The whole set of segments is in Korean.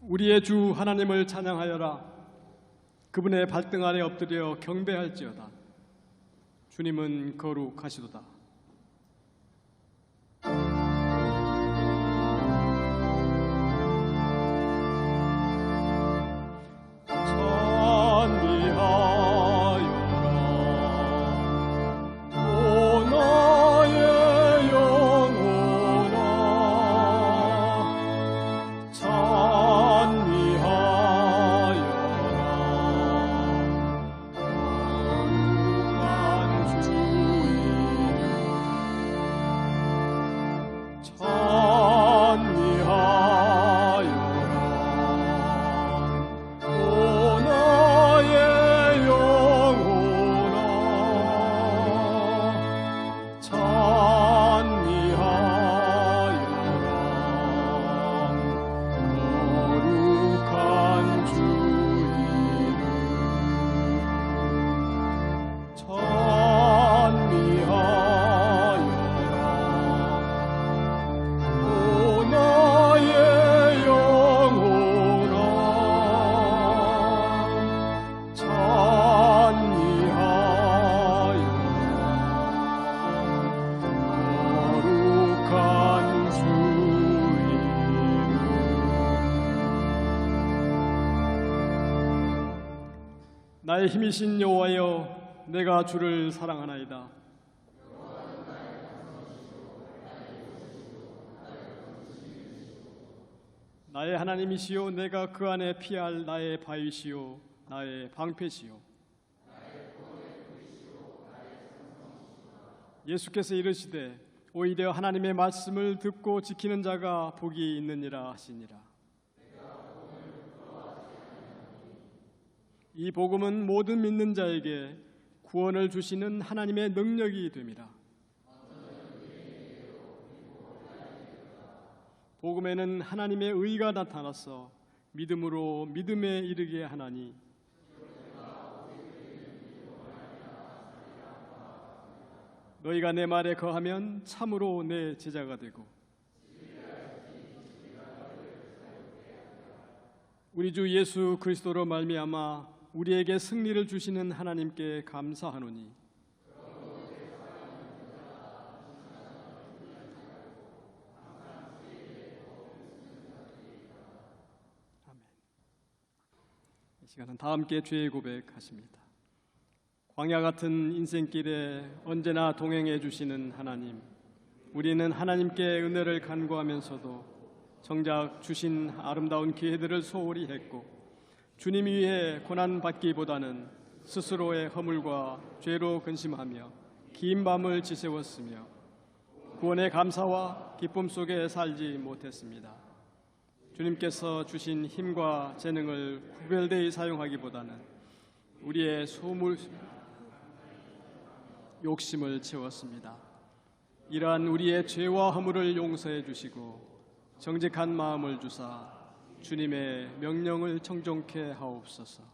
우리의 주 하나님을 찬양하여라. 그분의 발등 아래 엎드려 경배할지어다. 주님은 거룩하시도다. 나의 힘이신 여호와여, 내가 주를 사랑하나이다. 나의 하나님이시요, 내가 그 안에 피할 나의 바위시요 나의 방패시요. 예수께서 이르시되 오히려 하나님의 말씀을 듣고 지키는 자가 복이 있느니라 하시니라. 이 복음은 모든 믿는 자에게 구원을 주시는 하나님의 능력이 됨이라. 복음에는 하나님의 의가 나타나서 믿음으로 믿음에 이르게 하나니, 너희가 내 말에 거하면 참으로 내 제자가 되고 우리 주 예수 그리스도로 말미암아 우리에게 승리를 주시는 하나님께 감사하노니, 아멘. 이 시간은 다 함께 죄의 고백하십니다. 광야 같은 인생길에 언제나 동행해 주시는 하나님, 우리는 하나님께 은혜를 간구하면서도 정작 주신 아름다운 기회들을 소홀히 했고, 주님 위해 고난받기보다는 스스로의 허물과 죄로 근심하며 긴 밤을 지새웠으며 구원의 감사와 기쁨 속에 살지 못했습니다. 주님께서 주신 힘과 재능을 구별되이 사용하기보다는 우리의 욕심을 채웠습니다. 이러한 우리의 죄와 허물을 용서해 주시고 정직한 마음을 주사 주님의 명령을 청종케 하옵소서.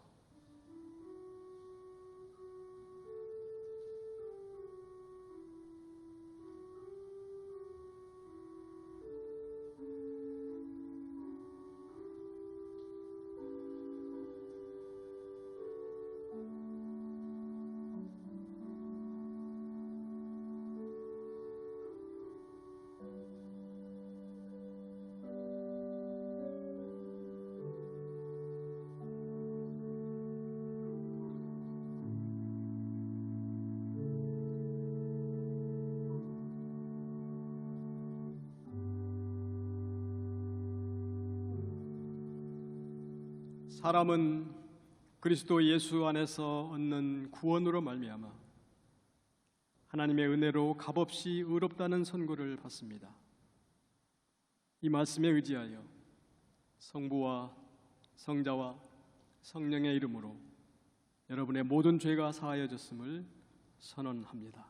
사람은 그리스도 예수 안에서 얻는 구원으로 말미암아 하나님의 은혜로 값없이 의롭다는 선고를 받습니다. 이 말씀에 의지하여 성부와 성자와 성령의 이름으로 여러분의 모든 죄가 사하여졌음을 선언합니다.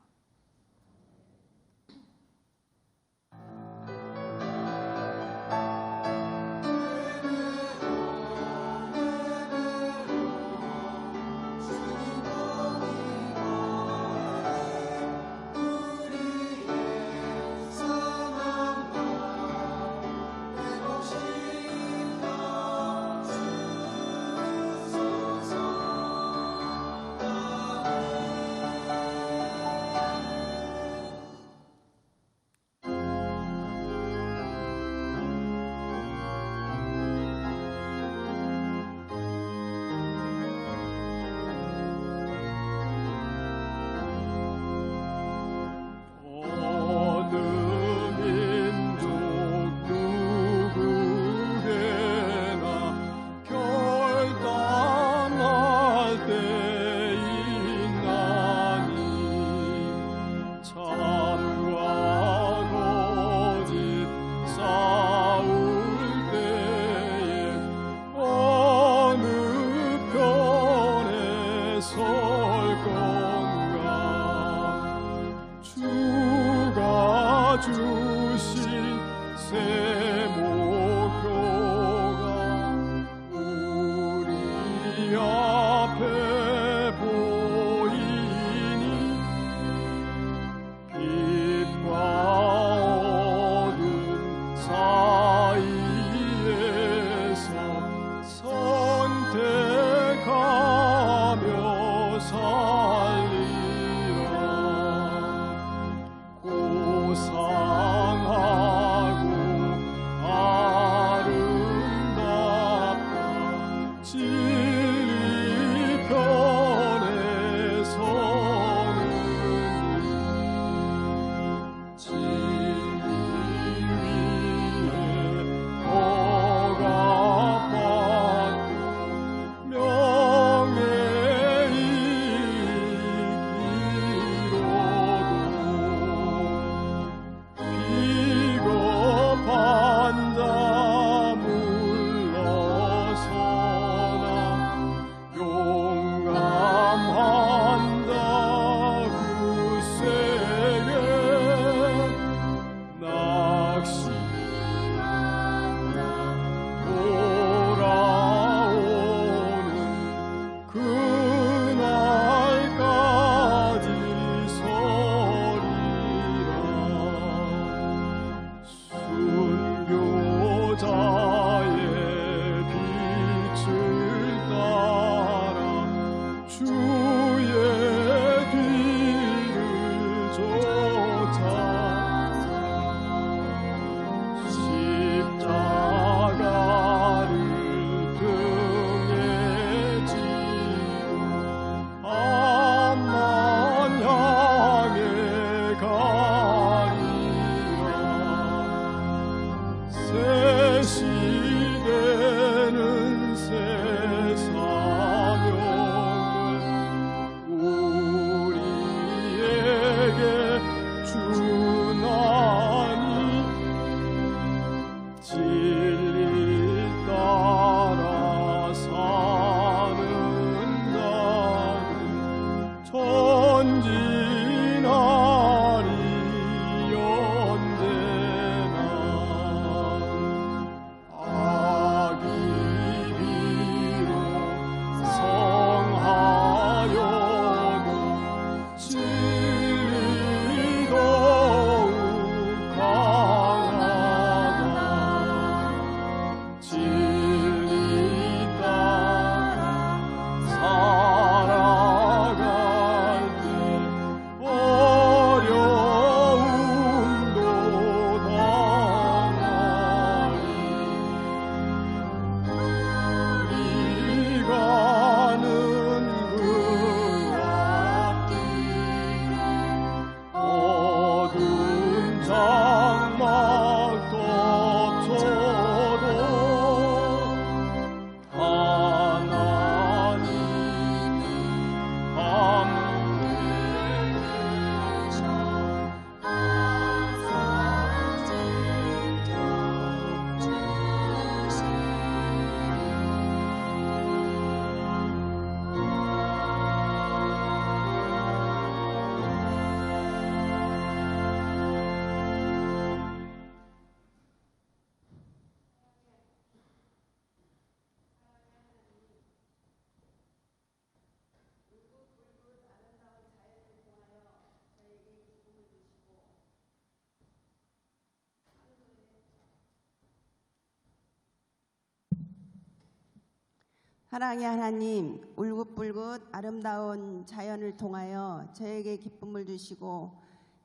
사랑의 하나님, 울긋불긋 아름다운 자연을 통하여 저에게 기쁨을 주시고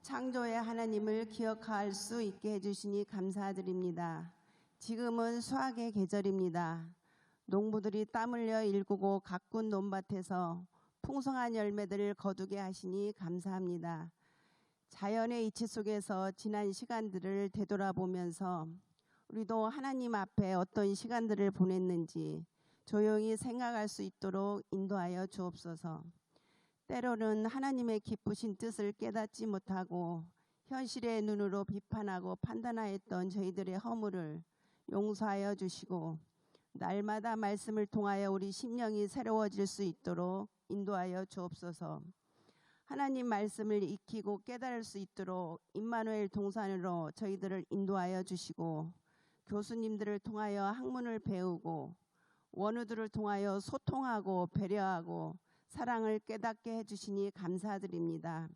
창조의 하나님을 기억할 수 있게 해주시니 감사드립니다. 지금은 수확의 계절입니다. 농부들이 땀 흘려 일구고 가꾼 논밭에서 풍성한 열매들을 거두게 하시니 감사합니다. 자연의 이치 속에서 지난 시간들을 되돌아보면서 우리도 하나님 앞에 어떤 시간들을 보냈는지 조용히 생각할 수 있도록 인도하여 주옵소서. 때로는 하나님의 기쁘신 뜻을 깨닫지 못하고 현실의 눈으로 비판하고 판단하였던 저희들의 허물을 용서하여 주시고 날마다 말씀을 통하여 우리 심령이 새로워질 수 있도록 인도하여 주옵소서. 하나님 말씀을 익히고 깨달을 수 있도록 임마누엘 동산으로 저희들을 인도하여 주시고 교수님들을 통하여 학문을 배우고 원우들을 통하여 소통하고 배려하고 사랑을 깨닫게 해주시니 감사드립니다.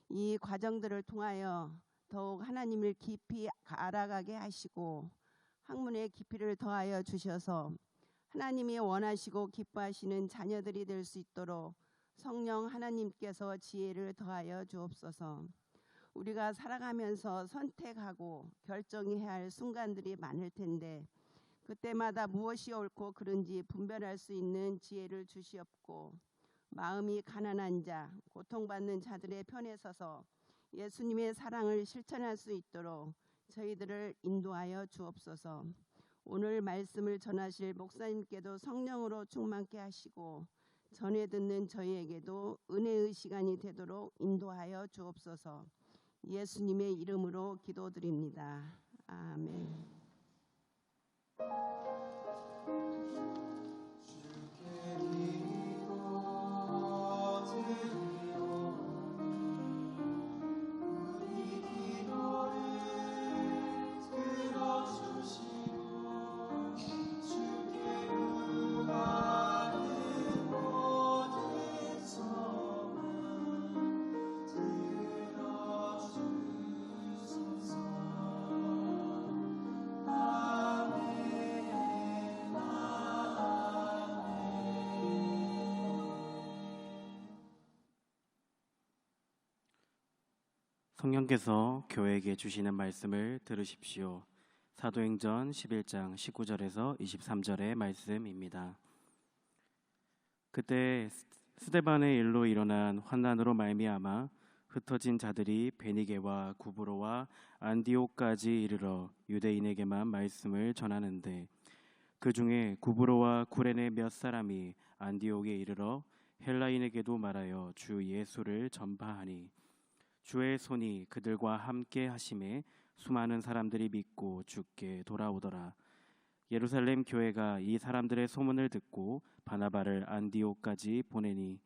이 과정들을 통하여 더욱 하나님을 깊이 알아가게 하시고 학문의 깊이를 더하여 주셔서 하나님이 원하시고 기뻐하시는 자녀들이 될 수 있도록 성령 하나님께서 지혜를 더하여 주옵소서. 우리가 살아가면서 선택하고 결정해야 할 순간들이 많을 텐데 그때마다 무엇이 옳고 그른지 분별할 수 있는 지혜를 주시옵고 마음이 가난한 자, 고통받는 자들의 편에 서서 예수님의 사랑을 실천할 수 있도록 저희들을 인도하여 주옵소서. 오늘 말씀을 전하실 목사님께도 성령으로 충만케 하시고 전해 듣는 저희에게도 은혜의 시간이 되도록 인도하여 주옵소서. 예수님의 이름으로 기도드립니다. 아멘. 성령께서 교회에게 주시는 말씀을 들으십시오. 사도행전 11장 19절에서 23절의 말씀입니다. 그때 스데반의 일로 일어난 환난으로 말미암아 흩어진 자들이 베니게와 구브로와 안디옥까지 이르러 유대인에게만 말씀을 전하는데 그 중에 구브로와 구레네 몇 사람이 안디옥에 이르러 헬라인에게도 말하여 주 예수를 전파하니 주의 손이 그들과 함께 하심에 수많은 사람들이 믿고 주께 돌아오더라. 예루살렘 교회가 이 사람들의 소문을 듣고 바나바를 안디옥까지 보내니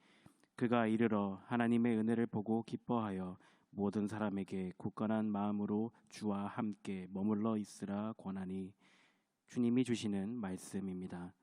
그가 이르러 하나님의 은혜를 보고 기뻐하여 모든 사람에게 굳건한 마음으로 주와 함께 머물러 있으라 권하니 주님이 주시는 말씀입니다.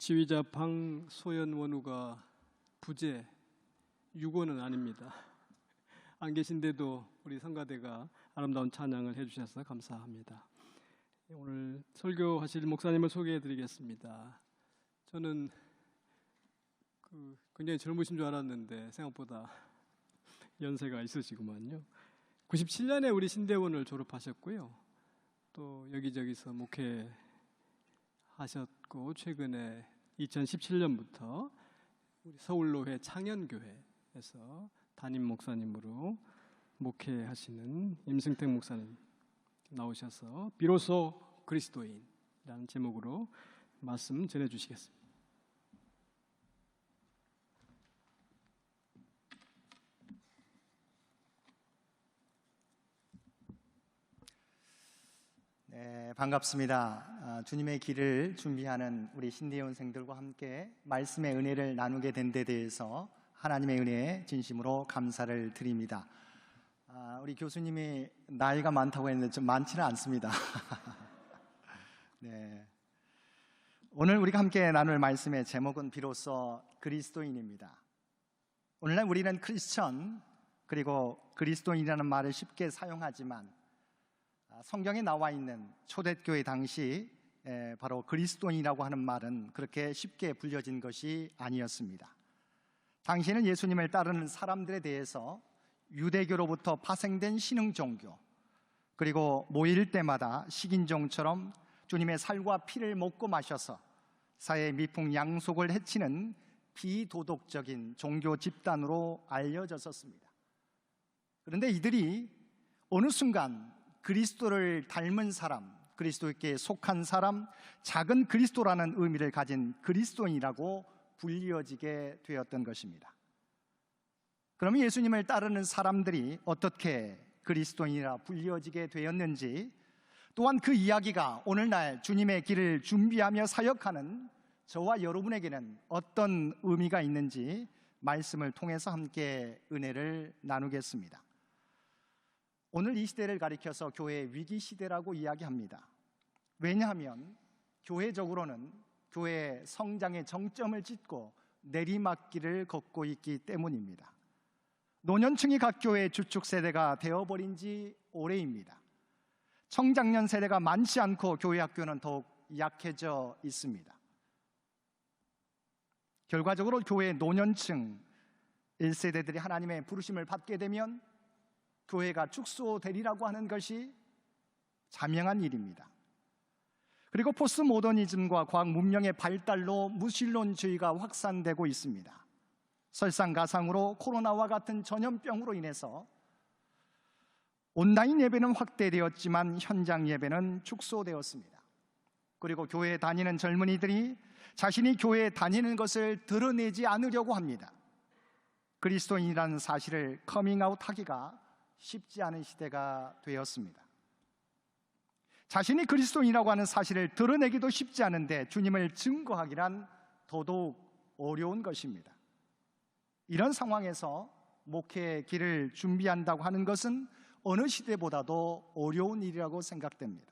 지휘자 방소연 원우가 부재, 유고는 아닙니다. 안 계신데도 우리 성가대가 아름다운 찬양을 해주셔서 감사합니다. 오늘 설교하실 목사님을 소개해드리겠습니다. 저는 굉장히 젊으신 줄 알았는데 생각보다 연세가 있으시구만요. 97년에 우리 신대원을 졸업하셨고요. 또 여기저기서 목회하셨고 최근에 2017년부터 우리 서울로회 창현교회에서 담임 목사님으로 목회하시는 임승택 목사님 나오셔서 비로소 그리스도인이라는 제목으로 말씀 전해주시겠습니다. 네, 반갑습니다. 주님의 길을 준비하는 우리 신대원생들과 함께 말씀의 은혜를 나누게 된 데 대해서 하나님의 은혜에 진심으로 감사를 드립니다. 우리 교수님이 나이가 많다고 했는데 좀 많지는 않습니다. 네, 오늘 우리가 함께 나눌 말씀의 제목은 비로소 그리스도인입니다. 오늘날 우리는 크리스천 그리고 그리스도인이라는 말을 쉽게 사용하지만 성경에 나와 있는 초대교회 당시 바로 그리스도인이라고 하는 말은 그렇게 쉽게 불려진 것이 아니었습니다. 당시에는 예수님을 따르는 사람들에 대해서 유대교로부터 파생된 신흥 종교, 그리고 모일 때마다 식인종처럼 주님의 살과 피를 먹고 마셔서 사회의 미풍양속을 해치는 비도덕적인 종교 집단으로 알려졌었습니다. 그런데 이들이 어느 순간 그리스도를 닮은 사람, 그리스도께 속한 사람, 작은 그리스도라는 의미를 가진 그리스도인이라고 불리어지게 되었던 것입니다. 그러면 예수님을 따르는 사람들이 어떻게 그리스도인이라 불리어지게 되었는지, 또한 그 이야기가 오늘날 주님의 길을 준비하며 사역하는 저와 여러분에게는 어떤 의미가 있는지 말씀을 통해서 함께 은혜를 나누겠습니다. 오늘 이 시대를 가리켜서 교회 위기 시대라고 이야기합니다. 왜냐하면 교회적으로는 교회의 성장의 정점을 찍고 내리막길을 걷고 있기 때문입니다. 노년층이 각 교회의 주축 세대가 되어버린 지 오래입니다. 청장년 세대가 많지 않고 교회 학교는 더욱 약해져 있습니다. 결과적으로 교회의 노년층 1세대들이 하나님의 부르심을 받게 되면 교회가 축소되리라고 하는 것이 자명한 일입니다. 그리고 포스모더니즘과 과학 문명의 발달로 무신론주의가 확산되고 있습니다. 설상가상으로 코로나와 같은 전염병으로 인해서 온라인 예배는 확대되었지만 현장 예배는 축소되었습니다. 그리고 교회에 다니는 젊은이들이 자신이 교회에 다니는 것을 드러내지 않으려고 합니다. 그리스도인이라는 사실을 커밍아웃하기가 쉽지 않은 시대가 되었습니다. 자신이 그리스도인이라고 하는 사실을 드러내기도 쉽지 않은데 주님을 증거하기란 더더욱 어려운 것입니다. 이런 상황에서 목회의 길을 준비한다고 하는 것은 어느 시대보다도 어려운 일이라고 생각됩니다.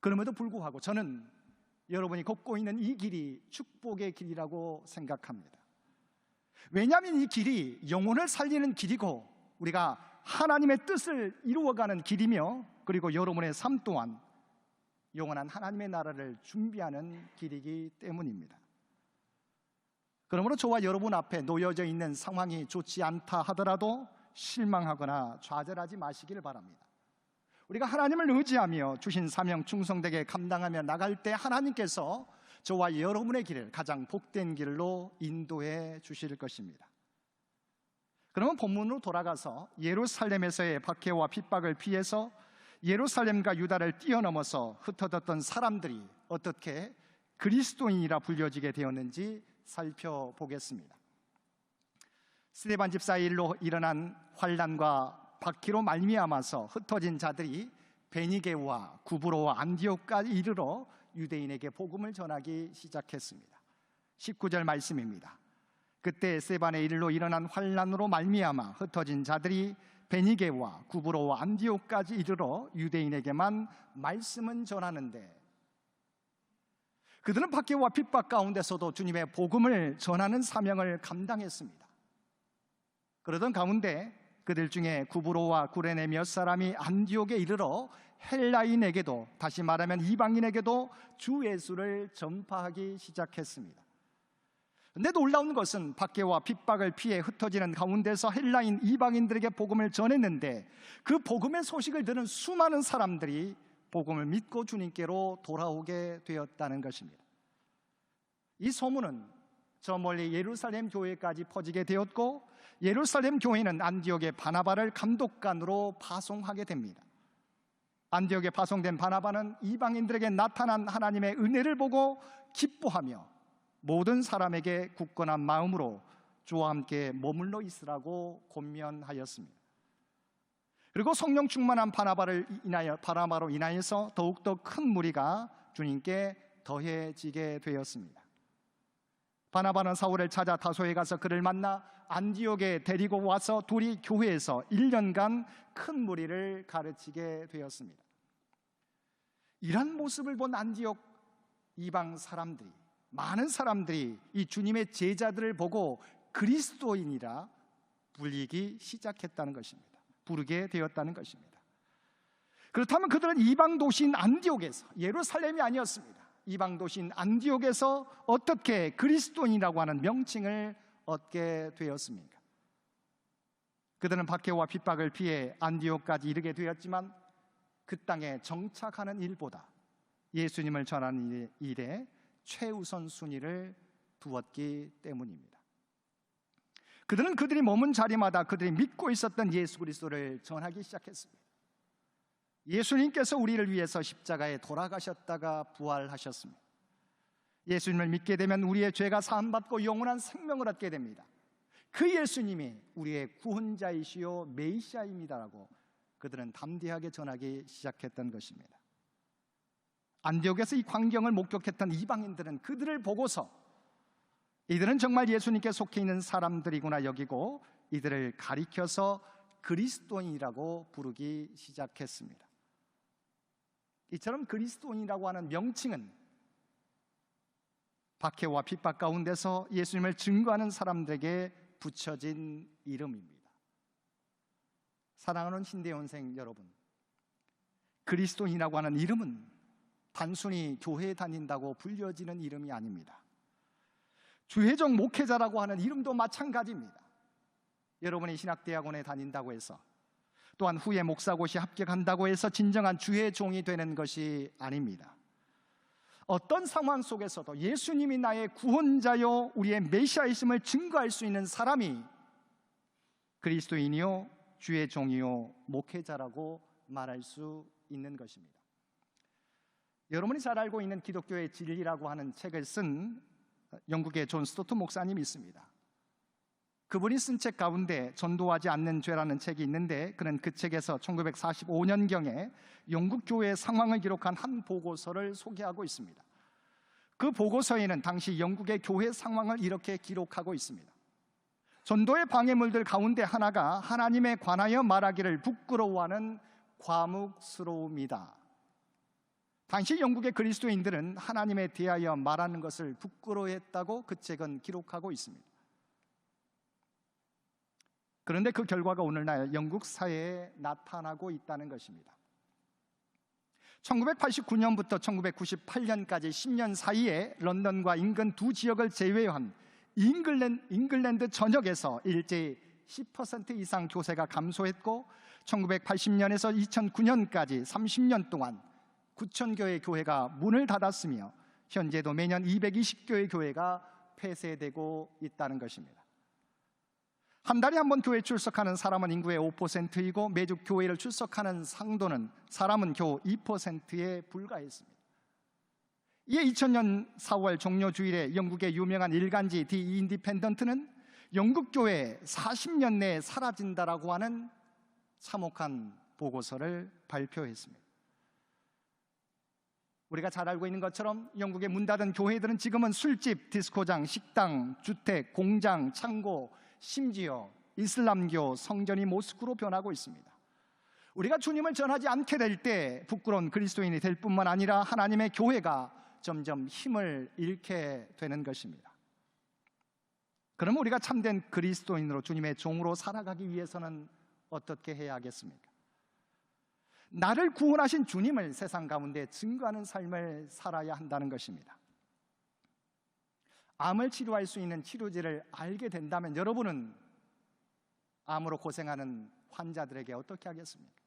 그럼에도 불구하고 저는 여러분이 걷고 있는 이 길이 축복의 길이라고 생각합니다. 왜냐하면 이 길이 영혼을 살리는 길이고 우리가 하나님의 뜻을 이루어가는 길이며, 그리고 여러분의 삶 또한 영원한 하나님의 나라를 준비하는 길이기 때문입니다. 그러므로 저와 여러분 앞에 놓여져 있는 상황이 좋지 않다 하더라도 실망하거나 좌절하지 마시기를 바랍니다. 우리가 하나님을 의지하며 주신 사명 충성되게 감당하며 나갈 때 하나님께서 저와 여러분의 길을 가장 복된 길로 인도해 주실 것입니다. 그러면 본문으로 돌아가서 예루살렘에서의 박해와 핍박을 피해서 예루살렘과 유다를 뛰어넘어서 흩어졌던 사람들이 어떻게 그리스도인이라 불려지게 되었는지 살펴보겠습니다. 스데반 집사의 일로 일어난 환난과 박해로 말미암아서 흩어진 자들이 베니게와 구브로와 안디옥까지 이르러 유대인에게 복음을 전하기 시작했습니다. 19절 말씀입니다. 그때 스데반의 일로 일어난 환난으로 말미암아 흩어진 자들이 베니게와 구브로와 안디옥까지 이르러 유대인에게만 말씀은 전하는데, 그들은 박해와 핍박 가운데서도 주님의 복음을 전하는 사명을 감당했습니다. 그러던 가운데 그들 중에 구브로와 구레네 몇 사람이 안디옥에 이르러 헬라인에게도, 다시 말하면 이방인에게도 주 예수를 전파하기 시작했습니다. 그런데 놀라운 것은 박해와 핍박을 피해 흩어지는 가운데서 헬라인 이방인들에게 복음을 전했는데, 그 복음의 소식을 들은 수많은 사람들이 복음을 믿고 주님께로 돌아오게 되었다는 것입니다. 이 소문은 저 멀리 예루살렘 교회까지 퍼지게 되었고, 예루살렘 교회는 안디옥의 바나바를 감독관으로 파송하게 됩니다. 안디옥에 파송된 바나바는 이방인들에게 나타난 하나님의 은혜를 보고 기뻐하며 모든 사람에게 굳건한 마음으로 주와 함께 머물러 있으라고 권면하였습니다. 그리고 성령 충만한 바나바로 인하여서 더욱더 큰 무리가 주님께 더해지게 되었습니다. 바나바는 사울을 찾아 다소에 가서 그를 만나 안디옥에 데리고 와서 둘이 교회에서 1년간 큰 무리를 가르치게 되었습니다. 이런 모습을 본 안디옥 이방 사람들이, 많은 사람들이 이 주님의 제자들을 보고 그리스도인이라 부르기 시작했다는 것입니다. 부르게 되었다는 것입니다. 그렇다면 그들은 이방 도시인 안디옥에서, 예루살렘이 아니었습니다. 이방 도시인 안디옥에서 어떻게 그리스도인이라고 하는 명칭을 얻게 되었습니까? 그들은 박해와 핍박을 피해 안디옥까지 이르게 되었지만 그 땅에 정착하는 일보다 예수님을 전하는 일에 최우선 순위를 두었기 때문입니다. 그들은 그들이 머문 자리마다 그들이 믿고 있었던 예수 그리스도를 전하기 시작했습니다. 예수님께서 우리를 위해서 십자가에 돌아가셨다가 부활하셨습니다. 예수님을 믿게 되면 우리의 죄가 사함받고 영원한 생명을 얻게 됩니다. 그 예수님이 우리의 구원자이시요 메시아입니다라고 그들은 담대하게 전하기 시작했던 것입니다. 안디옥에서 이 광경을 목격했던 이방인들은 그들을 보고서 이들은 정말 예수님께 속해 있는 사람들이구나 여기고 이들을 가리켜서 그리스도인이라고 부르기 시작했습니다. 이처럼 그리스도인이라고 하는 명칭은 박해와 핍박 가운데서 예수님을 증거하는 사람들에게 붙여진 이름입니다. 사랑하는 신대원생 여러분, 그리스도인이라고 하는 이름은 단순히 교회에 다닌다고 불려지는 이름이 아닙니다. 주회종 목회자라고 하는 이름도 마찬가지입니다. 여러분이 신학대학원에 다닌다고 해서, 또한 후에 목사고시 합격한다고 해서 진정한 주의 종이 되는 것이 아닙니다. 어떤 상황 속에서도 예수님이 나의 구원자요 우리의 메시아이심을 증거할 수 있는 사람이 그리스도인이요 주의 종이요 목회자라고 말할 수 있는 것입니다. 여러분이 잘 알고 있는 기독교의 진리라고 하는 책을 쓴 영국의 존 스토트 목사님이 있습니다. 그분이 쓴 책 가운데 전도하지 않는 죄라는 책이 있는데, 그는 그 책에서 1945년경에 영국 교회의 상황을 기록한 한 보고서를 소개하고 있습니다. 그 보고서에는 당시 영국의 교회 상황을 이렇게 기록하고 있습니다. 전도의 방해물들 가운데 하나가 하나님에 관하여 말하기를 부끄러워하는 과묵스러움이다. 당시 영국의 그리스도인들은 하나님에 대하여 말하는 것을 부끄러워했다고 그 책은 기록하고 있습니다. 그런데 그 결과가 오늘날 영국 사회에 나타나고 있다는 것입니다. 1989년부터 1998년까지 10년 사이에 런던과 인근 두 지역을 제외한 잉글랜드 전역에서 일제히 10% 이상 교세가 감소했고, 1980년에서 2009년까지 30년 동안 9,000교회 교회가 문을 닫았으며 현재도 매년 220교회 교회가 폐쇄되고 있다는 것입니다. 한 달에 한 번 교회 출석하는 사람은 인구의 5%이고 매주 교회를 출석하는 사람은 겨우 2%에 불과했습니다. 이에 2000년 4월 종료 주일에 영국의 유명한 일간지 디 인디펜던트는 영국 교회 40년 내에 사라진다라고 하는 참혹한 보고서를 발표했습니다. 우리가 잘 알고 있는 것처럼 영국의 문 닫은 교회들은 지금은 술집, 디스코장, 식당, 주택, 공장, 창고, 심지어 이슬람교 성전이 모스크로 변하고 있습니다. 우리가 주님을 전하지 않게 될 때 부끄러운 그리스도인이 될 뿐만 아니라 하나님의 교회가 점점 힘을 잃게 되는 것입니다. 그럼 우리가 참된 그리스도인으로 주님의 종으로 살아가기 위해서는 어떻게 해야 하겠습니까? 나를 구원하신 주님을 세상 가운데 증거하는 삶을 살아야 한다는 것입니다. 암을 치료할 수 있는 치료제를 알게 된다면 여러분은 암으로 고생하는 환자들에게 어떻게 하겠습니까?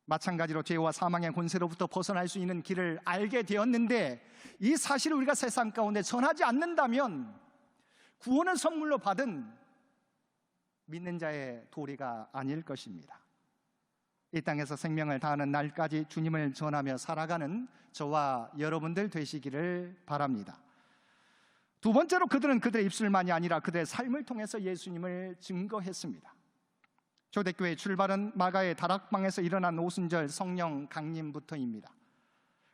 마찬가지로 죄와 사망의 권세로부터 벗어날 수 있는 길을 알게 되었는데 이 사실을 우리가 세상 가운데 전하지 않는다면 구원을 선물로 받은 믿는 자의 도리가 아닐 것입니다. 이 땅에서 생명을 다하는 날까지 주님을 전하며 살아가는 저와 여러분들 되시기를 바랍니다. 두 번째로 그들은 그들의 입술만이 아니라 그들의 삶을 통해서 예수님을 증거했습니다. 초대교회의 출발은 마가의 다락방에서 일어난 오순절 성령 강림부터입니다.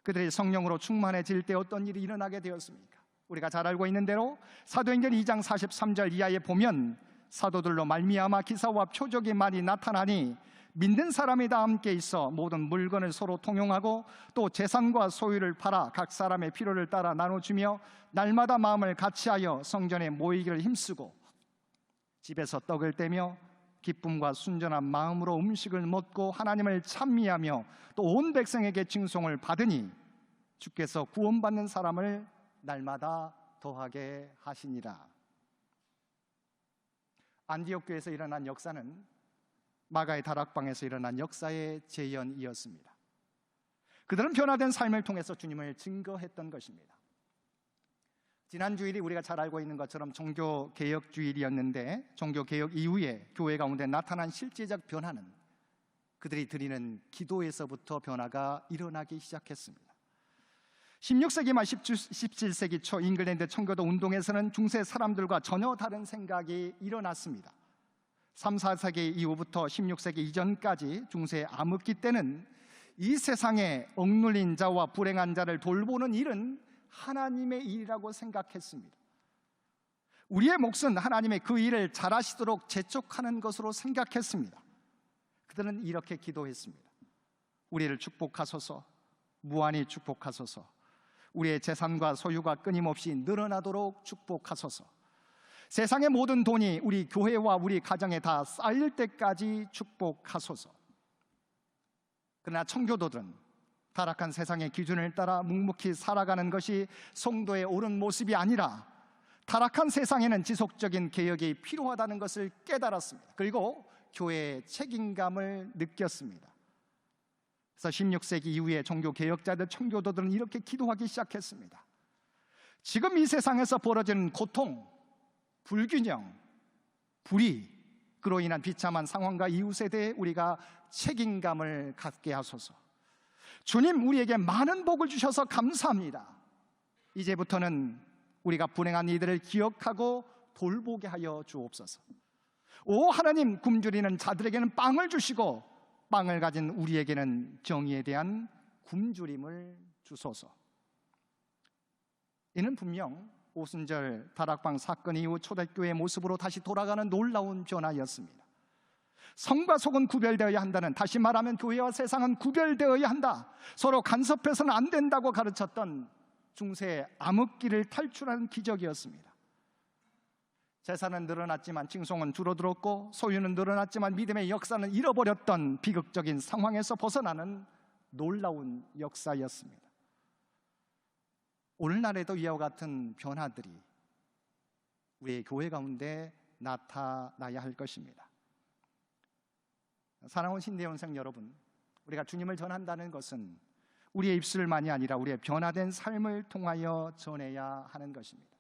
그들이 성령으로 충만해질 때 어떤 일이 일어나게 되었습니까? 우리가 잘 알고 있는 대로 사도행전 2장 43절 이하에 보면 사도들로 말미암아 기사와 표적이 많이 나타나니 믿는 사람이 다 함께 있어 모든 물건을 서로 통용하고 또 재산과 소유를 팔아 각 사람의 필요를 따라 나눠주며 날마다 마음을 같이하여 성전에 모이기를 힘쓰고 집에서 떡을 떼며 기쁨과 순전한 마음으로 음식을 먹고 하나님을 찬미하며 또 온 백성에게 칭송을 받으니 주께서 구원받는 사람을 날마다 더하게 하시니라. 안디옥 교회에서 일어난 역사는 마가의 다락방에서 일어난 역사의 재현이었습니다. 그들은 변화된 삶을 통해서 주님을 증거했던 것입니다. 지난 주일이 우리가 잘 알고 있는 것처럼 종교개혁 주일이었는데 종교개혁 이후에 교회 가운데 나타난 실제적 변화는 그들이 드리는 기도에서부터 변화가 일어나기 시작했습니다. 16세기 말 17세기 초 잉글랜드 청교도 운동에서는 중세 사람들과 전혀 다른 생각이 일어났습니다. 3, 4세기 이후부터 16세기 이전까지 중세 암흑기 때는 이 세상에 억눌린 자와 불행한 자를 돌보는 일은 하나님의 일이라고 생각했습니다. 우리의 몫은 하나님의 그 일을 잘하시도록 재촉하는 것으로 생각했습니다. 그들은 이렇게 기도했습니다. 우리를 축복하소서, 무한히 축복하소서, 우리의 재산과 소유가 끊임없이 늘어나도록 축복하소서, 세상의 모든 돈이 우리 교회와 우리 가정에 다 쌓일 때까지 축복하소서. 그러나 청교도들은 타락한 세상의 기준을 따라 묵묵히 살아가는 것이 성도의 옳은 모습이 아니라 타락한 세상에는 지속적인 개혁이 필요하다는 것을 깨달았습니다. 그리고 교회의 책임감을 느꼈습니다. 그래서 16세기 이후에 종교개혁자들, 청교도들은 이렇게 기도하기 시작했습니다. 지금 이 세상에서 벌어지는 고통, 불균형, 불의, 그로 인한 비참한 상황과 이웃에 대해 우리가 책임감을 갖게 하소서. 주님, 우리에게 많은 복을 주셔서 감사합니다. 이제부터는 우리가 불행한 이들을 기억하고 돌보게 하여 주옵소서. 오 하나님, 굶주리는 자들에게는 빵을 주시고 빵을 가진 우리에게는 정의에 대한 굶주림을 주소서. 이는 분명 오순절 다락방 사건 이후 초대교회의 모습으로 다시 돌아가는 놀라운 변화였습니다. 성과 속은 구별되어야 한다는, 다시 말하면 교회와 세상은 구별되어야 한다, 서로 간섭해서는 안 된다고 가르쳤던 중세 암흑기를 탈출하는 기적이었습니다. 재산은 늘어났지만 칭송은 줄어들었고 소유는 늘어났지만 믿음의 역사는 잃어버렸던 비극적인 상황에서 벗어나는 놀라운 역사였습니다. 오늘날에도 이와 같은 변화들이 우리의 교회 가운데 나타나야 할 것입니다. 사랑하는 신대원생 여러분, 우리가 주님을 전한다는 것은 우리의 입술만이 아니라 우리의 변화된 삶을 통하여 전해야 하는 것입니다.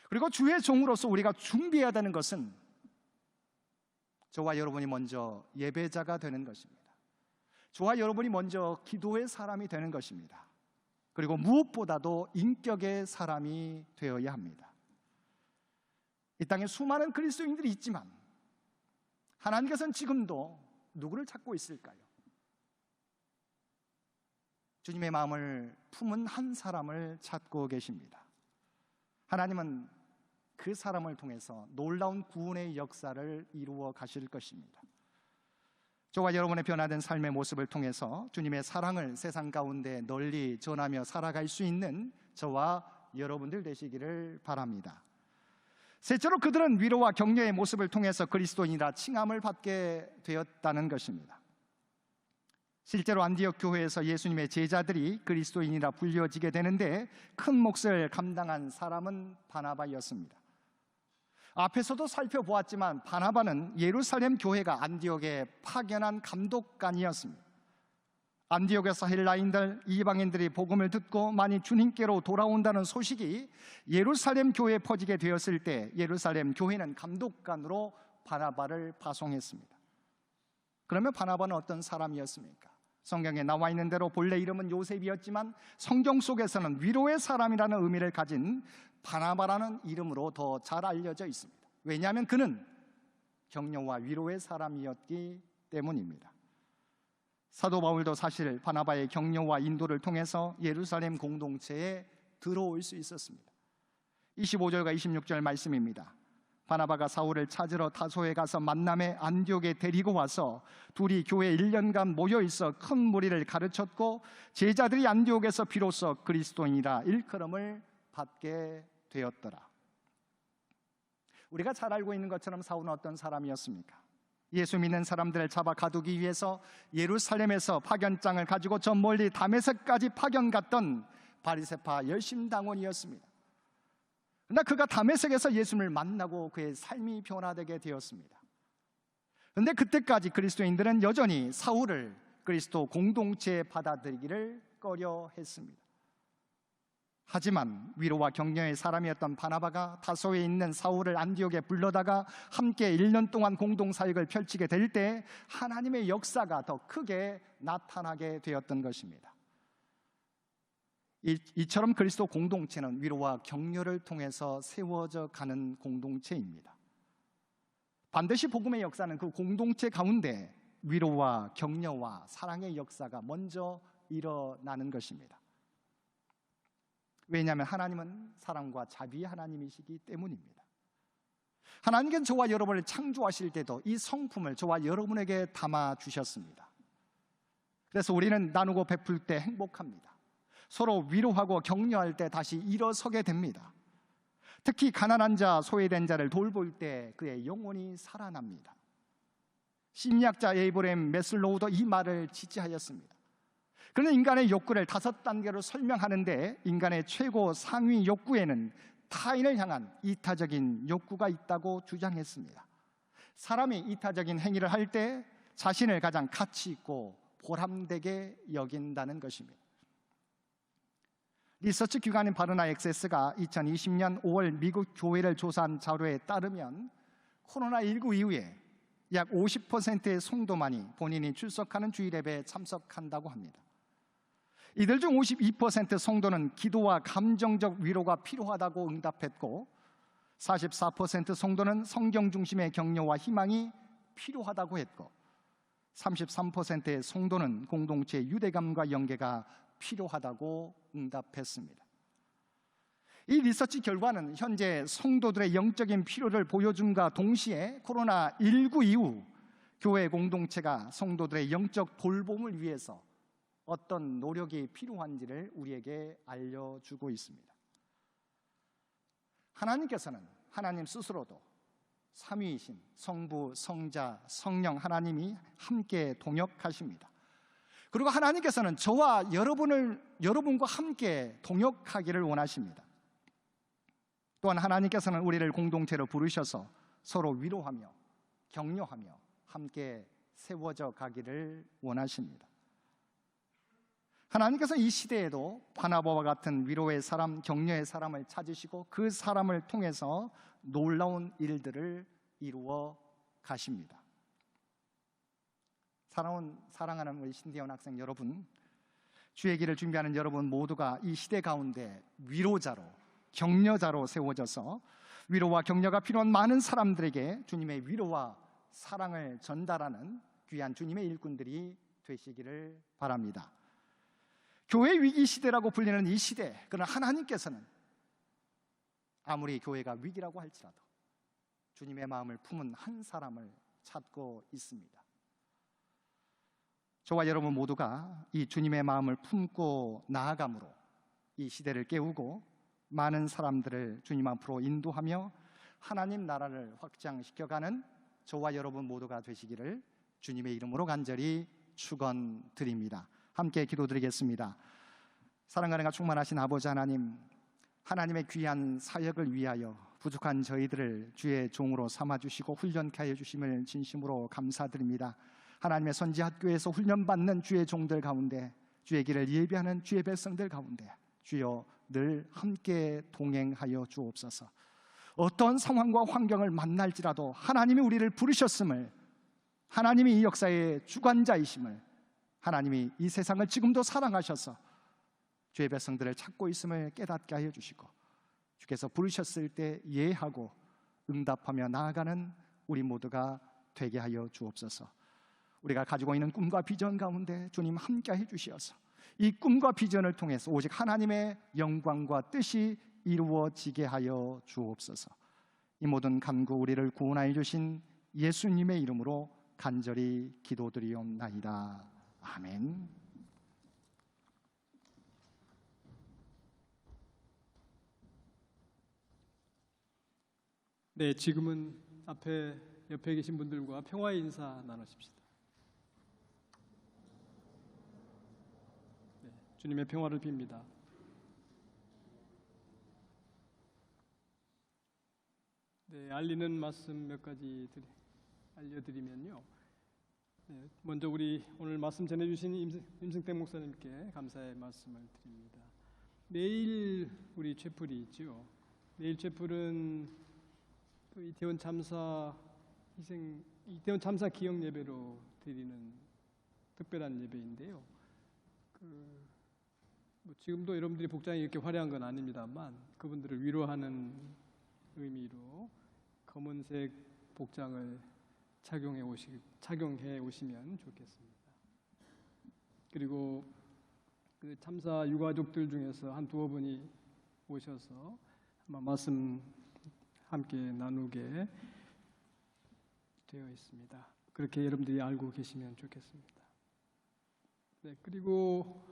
그리고 주의 종으로서 우리가 준비해야 되는 것은 저와 여러분이 먼저 예배자가 되는 것입니다. 저와 여러분이 먼저 기도의 사람이 되는 것입니다. 그리고 무엇보다도 인격의 사람이 되어야 합니다. 이 땅에 수많은 그리스도인들이 있지만 하나님께서는 지금도 누구를 찾고 있을까요? 주님의 마음을 품은 한 사람을 찾고 계십니다. 하나님은 그 사람을 통해서 놀라운 구원의 역사를 이루어 가실 것입니다. 저와 여러분의 변화된 삶의 모습을 통해서 주님의 사랑을 세상 가운데 널리 전하며 살아갈 수 있는 저와 여러분들 되시기를 바랍니다. 셋째로 그들은 위로와 격려의 모습을 통해서 그리스도인이라 칭함을 받게 되었다는 것입니다. 실제로 안디옥 교회에서 예수님의 제자들이 그리스도인이라 불려지게 되는데 큰 몫을 감당한 사람은 바나바였습니다. 앞에서도 살펴보았지만 바나바는 예루살렘 교회가 안디옥에 파견한 감독관이었습니다. 안디옥에서 헬라인들, 이방인들이 복음을 듣고 많이 주님께로 돌아온다는 소식이 예루살렘 교회에 퍼지게 되었을 때 예루살렘 교회는 감독관으로 바나바를 파송했습니다. 그러면 바나바는 어떤 사람이었습니까? 성경에 나와 있는 대로 본래 이름은 요셉이었지만 성경 속에서는 위로의 사람이라는 의미를 가진 바나바라는 이름으로 더 잘 알려져 있습니다. 왜냐하면 그는 격려와 위로의 사람이었기 때문입니다. 사도 바울도 사실 바나바의 격려와 인도를 통해서 예루살렘 공동체에 들어올 수 있었습니다. 25절과 26절 말씀입니다. 바나바가 사울을 찾으러 타소에 가서 만남에 안디옥에 데리고 와서 둘이 교회 1년간 모여 있어 큰 무리를 가르쳤고 제자들이 안디옥에서 비로소 그리스도인이라 일컬음을 받게 되었더라. 우리가 잘 알고 있는 것처럼 사울은 어떤 사람이었습니까? 예수 믿는 사람들을 잡아 가두기 위해서 예루살렘에서 파견장을 가지고 저 멀리 다메섹까지 파견 갔던 바리새파 열심당원이었습니다. 그러나 그가 다메섹에서 예수님을 만나고 그의 삶이 변화되게 되었습니다. 그런데 그때까지 그리스도인들은 여전히 사울을 그리스도 공동체에 받아들이기를 꺼려했습니다. 하지만 위로와 격려의 사람이었던 바나바가 다소에 있는 사울을 안디옥에 불러다가 함께 1년 동안 공동사역을 펼치게 될 때 하나님의 역사가 더 크게 나타나게 되었던 것입니다. 이처럼 그리스도 공동체는 위로와 격려를 통해서 세워져 가는 공동체입니다. 반드시 복음의 역사는 그 공동체 가운데 위로와 격려와 사랑의 역사가 먼저 일어나는 것입니다. 왜냐하면 하나님은 사랑과 자비의 하나님이시기 때문입니다. 하나님께서 저와 여러분을 창조하실 때도 이 성품을 저와 여러분에게 담아주셨습니다. 그래서 우리는 나누고 베풀 때 행복합니다. 서로 위로하고 격려할 때 다시 일어서게 됩니다. 특히 가난한 자, 소외된 자를 돌볼 때 그의 영혼이 살아납니다. 심리학자 에이브레임 메슬로우도 이 말을 지지하였습니다. 그는 인간의 욕구를 5단계로 설명하는데 인간의 최고 상위 욕구에는 타인을 향한 이타적인 욕구가 있다고 주장했습니다. 사람이 이타적인 행위를 할 때 자신을 가장 가치 있고 보람되게 여긴다는 것입니다. 리서치 기관인 바르나 엑세스가 2020년 5월 미국 교회를 조사한 자료에 따르면 코로나19 이후에 약 50%의 성도만이 본인이 출석하는 주일 예배에 참석한다고 합니다. 이들 중 52% 성도는 기도와 감정적 위로가 필요하다고 응답했고 44% 성도는 성경 중심의 격려와 희망이 필요하다고 했고 33%의 성도는 공동체의 유대감과 연계가 필요하다고 응답했습니다. 이 리서치 결과는 현재 성도들의 영적인 필요를 보여줌과 동시에 코로나19 이후 교회 공동체가 성도들의 영적 돌봄을 위해서 어떤 노력이 필요한지를 우리에게 알려주고 있습니다. 하나님께서는 하나님 스스로도 삼위이신 성부, 성자, 성령 하나님이 함께 동역하십니다. 그리고 하나님께서는 저와 여러분과 함께 동역하기를 원하십니다. 또한 하나님께서는 우리를 공동체로 부르셔서 서로 위로하며 격려하며 함께 세워져 가기를 원하십니다. 하나님께서 이 시대에도 바나바와 같은 위로의 사람, 격려의 사람을 찾으시고 그 사람을 통해서 놀라운 일들을 이루어 가십니다. 사랑하는 우리 신대원 학생 여러분, 주의 길을 준비하는 여러분 모두가 이 시대 가운데 위로자로, 격려자로 세워져서 위로와 격려가 필요한 많은 사람들에게 주님의 위로와 사랑을 전달하는 귀한 주님의 일꾼들이 되시기를 바랍니다. 교회 위기 시대라고 불리는 이 시대, 그러나 하나님께서는 아무리 교회가 위기라고 할지라도 주님의 마음을 품은 한 사람을 찾고 있습니다. 저와 여러분 모두가 이 주님의 마음을 품고 나아감으로 이 시대를 깨우고 많은 사람들을 주님 앞으로 인도하며 하나님 나라를 확장시켜가는 저와 여러분 모두가 되시기를 주님의 이름으로 간절히 축원드립니다. 함께 기도드리겠습니다. 사랑과 은혜가 충만하신 아버지 하나님, 하나님의 귀한 사역을 위하여 부족한 저희들을 주의 종으로 삼아주시고 훈련케 하여 주심을 진심으로 감사드립니다. 하나님의 선지학교에서 훈련받는 주의 종들 가운데, 주의 길을 예비하는 주의 백성들 가운데 주여 늘 함께 동행하여 주옵소서. 어떤 상황과 환경을 만날지라도 하나님이 우리를 부르셨음을, 하나님이 이 역사의 주관자이심을, 하나님이 이 세상을 지금도 사랑하셔서 주의 백성들을 찾고 있음을 깨닫게 하여 주시고, 주께서 부르셨을 때 예하고 응답하며 나아가는 우리 모두가 되게 하여 주옵소서. 우리가 가지고 있는 꿈과 비전 가운데 주님 함께 해 주시어서 이 꿈과 비전을 통해서 오직 하나님의 영광과 뜻이 이루어지게 하여 주옵소서. 이 모든 간구 우리를 구원하여 주신 예수님의 이름으로 간절히 기도드리옵나이다. 아멘. 네, 지금은 옆에 계신 분들과 평화의 인사 나누십시다. 네, 주님의 평화를 빕니다. 네, 알리는 말씀 몇 가지 알려드리면요. 네, 먼저 우리 오늘 말씀 전해주신 임승택 목사님께 감사의 말씀을 드립니다. 내일 우리 채플이 있죠. 내일 채플은 또 이태원 참사 기억 예배로 드리는 특별한 예배인데요. 지금도 여러분들이 복장이 이렇게 화려한 건 아닙니다만 그분들을 위로하는 의미로 검은색 복장을 착용해 오시면 좋겠습니다. 그리고 그 참사 유가족들 중에서 한 두어 분이 오셔서 아마 말씀 함께 나누게 되어 있습니다. 그렇게 여러분들이 알고 계시면 좋겠습니다. 네, 그리고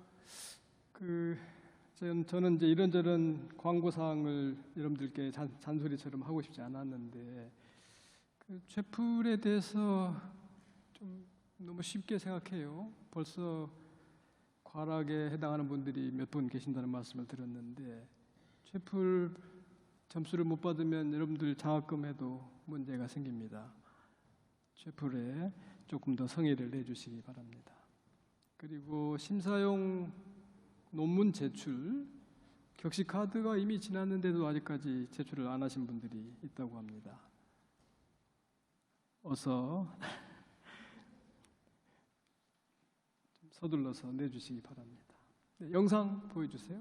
저는 이제 이런저런 광고 사항을 여러분들께 잔소리처럼 하고 싶지 않았는데 채플에 대해서 좀 너무 쉽게 생각해요. 벌써 과락에 해당하는 분들이 몇 분 계신다는 말씀을 들었는데 채플 점수를 못 받으면 여러분들 장학금에도 문제가 생깁니다. 채플에 조금 더 성의를 내주시기 바랍니다. 그리고 심사용 논문 제출, 격식 카드가 이미 지났는데도 아직까지 제출을 안 하신 분들이 있다고 합니다. 어서 좀 서둘러서 내주시기 바랍니다. 네, 영상 보여주세요.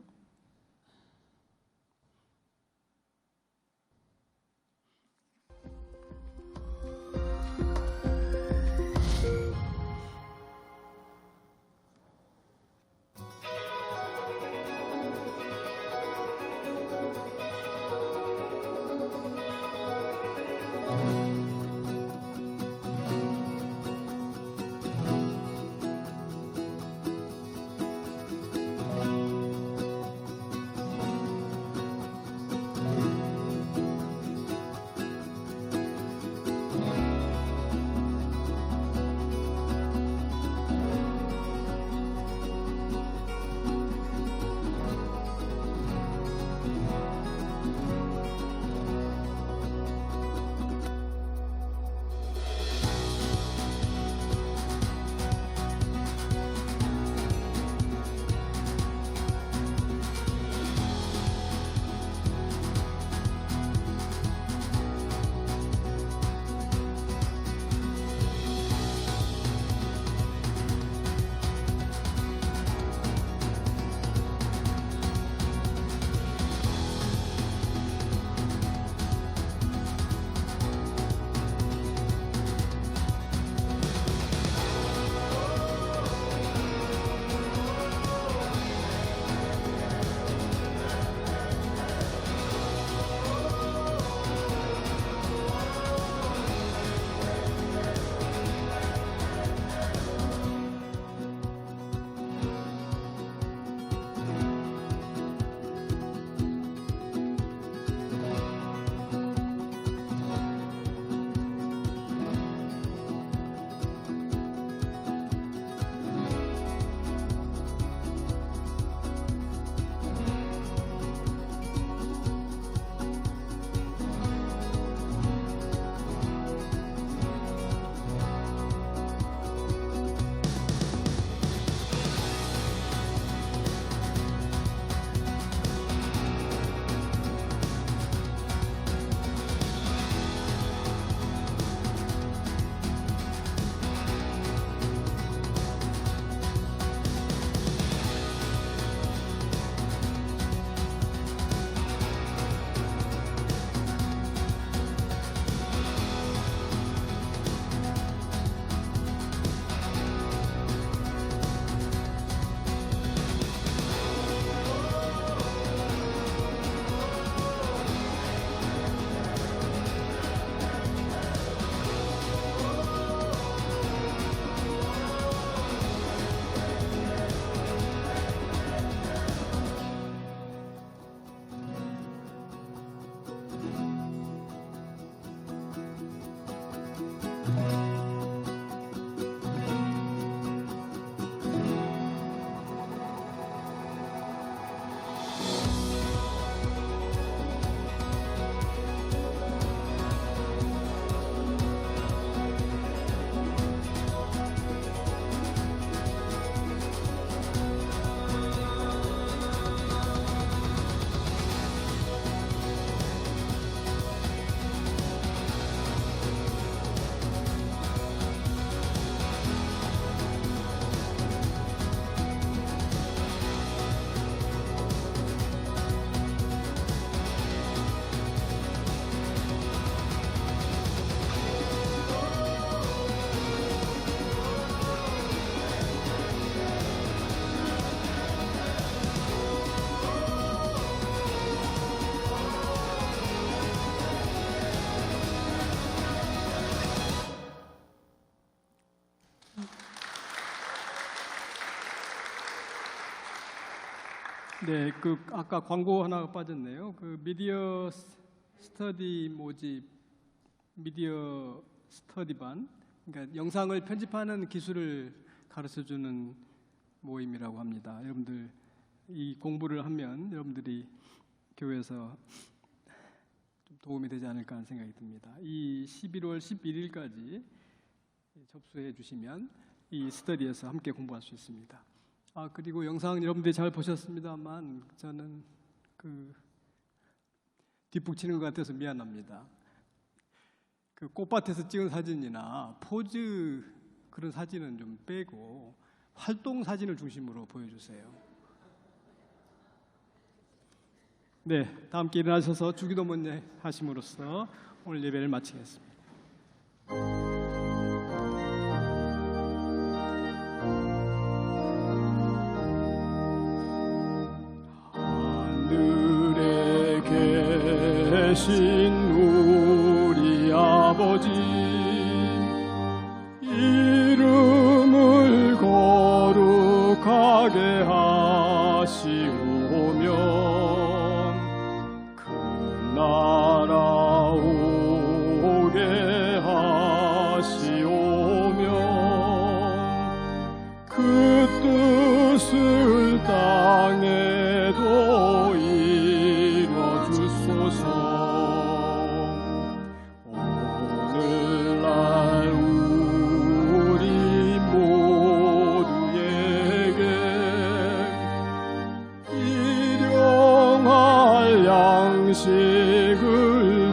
네, 그 아까 광고 하나가 빠졌네요. 그 미디어 스터디 모집, 미디어 스터디반, 그러니까 영상을 편집하는 기술을 가르쳐주는 모임이라고 합니다. 여러분들 이 공부를 하면 여러분들이 교회에서 좀 도움이 되지 않을까 하는 생각이 듭니다. 이 11월 11일까지 접수해 주시면 이 스터디에서 함께 공부할 수 있습니다. 그리고 영상 여러분들이 잘 보셨습니다만 저는 그 뒷북치는 것 같아서 미안합니다. 그 꽃밭에서 찍은 사진이나 포즈 그런 사진은 좀 빼고 활동 사진을 중심으로 보여주세요. 네, 다 함께 일어나셔서 주기도문 하심으로써 오늘 예배를 마치겠습니다. 하늘에 계신 우리 아버지, 이름을 거룩하게 하시오며 그 나라 오게 하시오며 그 뜻을 땅에도 이뤄주소서. 오늘날 우리 모두에게 일용할 양식을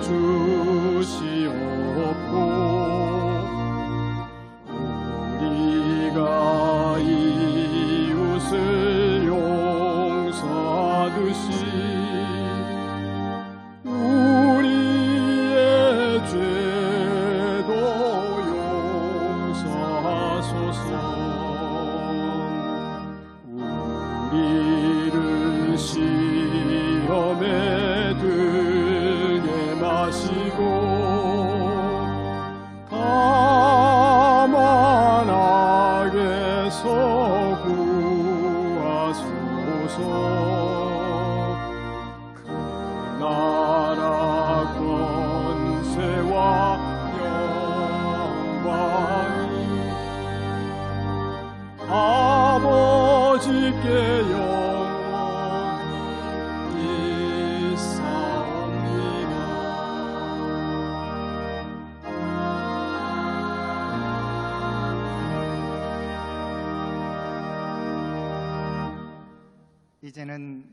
주시옵고 우리가 이웃을 용서하듯이 우리의 죄도 용서하소서. 우리를 시험에 들게 마시고 다만 악에서 구하소서. 그 나라 권세와 영광이 아버지께 영원히 있사옵니다. 이제는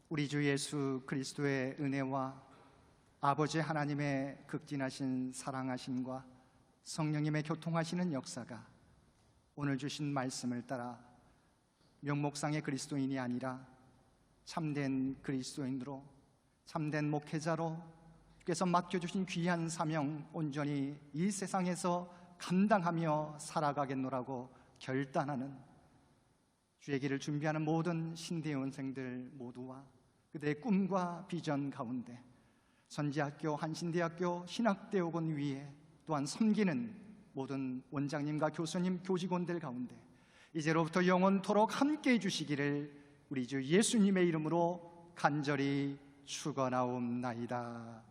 우리 주 예수 그리스도의 은혜와 아버지 하나님의 극진하신 사랑하심과 성령님의 교통하시는 역사가 오늘 주신 말씀을 따라 명목상의 그리스도인이 아니라 참된 그리스도인으로, 참된 목회자로 주께서 맡겨주신 귀한 사명 온전히 이 세상에서 감당하며 살아가겠노라고 결단하는 주의 길을 준비하는 모든 신대원생들 모두와 그들의 꿈과 비전 가운데 선지학교, 한신대학교, 신학대학원 위에 또한 섬기는 모든 원장님과 교수님, 교직원들 가운데 이제로부터 영원토록 함께해 주시기를 우리 주 예수님의 이름으로 간절히 축원하옵나이다.